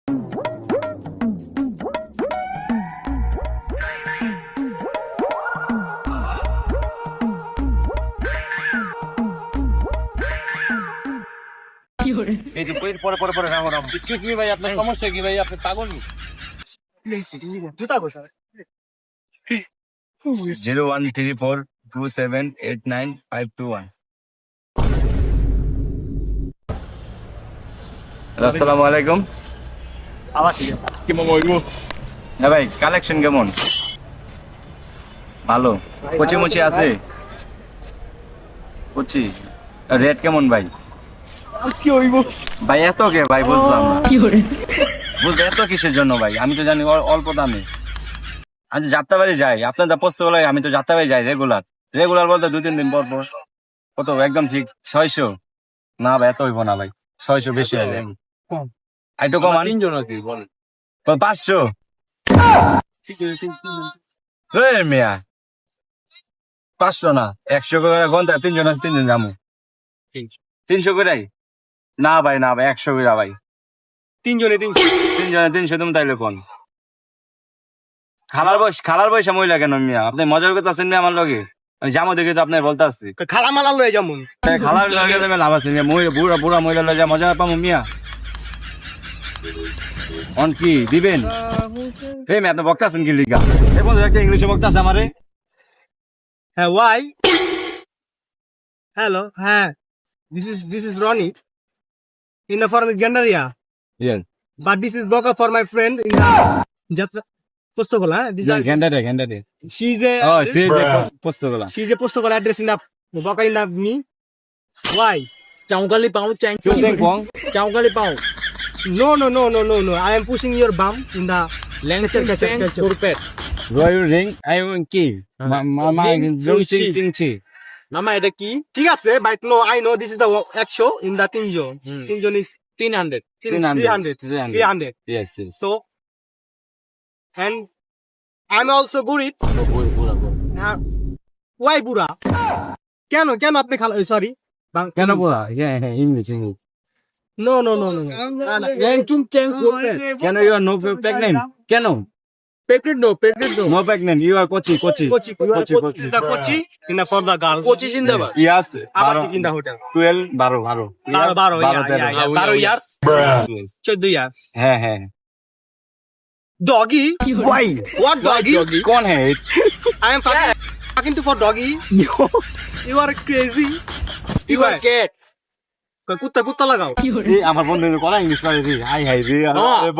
এই যে পরে পরে পরে রাখো রাখো। এক্সকিউজ মি ভাই, আপনার সমস্যা কি ভাই? আপনি পাগল নি? জুতা কোথায়? 01342789521। আসসালামু আলাইকুম। কি মামা হইব? হ্যাঁ ভাই, কালেকশন কেমন? ভালো। কচি মুচি আছে? কচি রেট কেমন ভাই? কি হইব? ভাই এত কে ভাই, বুঝলাম না। বুঝলে এত কিসের জন্য ভাই? আমি তো জানি অল্প দামে। আমি যাত্রাবাড়ি যাই, আপনার যা পোস্ত বলে, আমি তো যাত্রাবাড়ি যাই রেগুলার। রেগুলার বলতে 2-3 দিন পর পর। কত একদম ঠিক 600? না ভাই, এত হইব না ভাই, 600 বেশি হবে। কম। একটু কমান। তিনজন আছি বলেন। 500? মেয়া 500 না, 100 করে ঘন্টা। 3জন আছে, 3 দিন যাবো। 300 করে? না ভাই না ভাই, 100 করে ভাই। তিনজনে 300 তুমি তাইলে কোন খালার বয়সা মহিলা কেন মিয়া? আপনি মজার কথা আছেন মিয়া আমার লগে? আমি যাবো দেখে তো আপনার বলতে আসছি। খালা মালা লয়ে যেমন খালার লগে তুমি লাভ আছে মিয়া? বুড়া বুড়া মহিলা লগে যা মজা পাবো মিয়া? অন কি দিবেন? এই মিয়া, আপনি বক্তা আছেন কি লিগা? এই বন্ধু একটা ইংলিশে বক্তা আছে আমারে। হ্যাঁ, ওয়াই হ্যালো, হ্যাঁ, this is Ronnie in the form is Gandaria, Yes. but this is Boka for my friend in Jatra Postokola. This is Gandare. she's a Oh, she's a postola. she's a Postokola address in the Boka in the me. Why? চাউকালি পাও চাউকালি পাও No. I am pushing your bum in the langcha Chang কোরপেট। Roy ring, I won't kill. Mama, ching. মামা এটা কি? ঠিক আছে, but no, I know this is the actual in the Tinjo. Tinjo is 300 300. Yes. So, and I'm also Gurit. Why Bura? কেন আপনি খালা? Sorry, কেন বলা? English. no. ল্যাংচুং চ্যাং কোরপেট। Can you are no pregnant? কেন? Pregnant no No pregnant. You are Kochi. Kochi. This is the Kochi in the for the girl. Kochi জিন্দাবাদ। Yes. আবার in the hotel. 12, 12. 12 years. 14 years. হ্যাঁ। Doggy? Why? What doggy? कौन है? I am fucking to for doggy. You are crazy. You are cat. কুত্তা লাগাও। আমার বন্ধু কলা ইংলিশ পারে রে। হাই রে।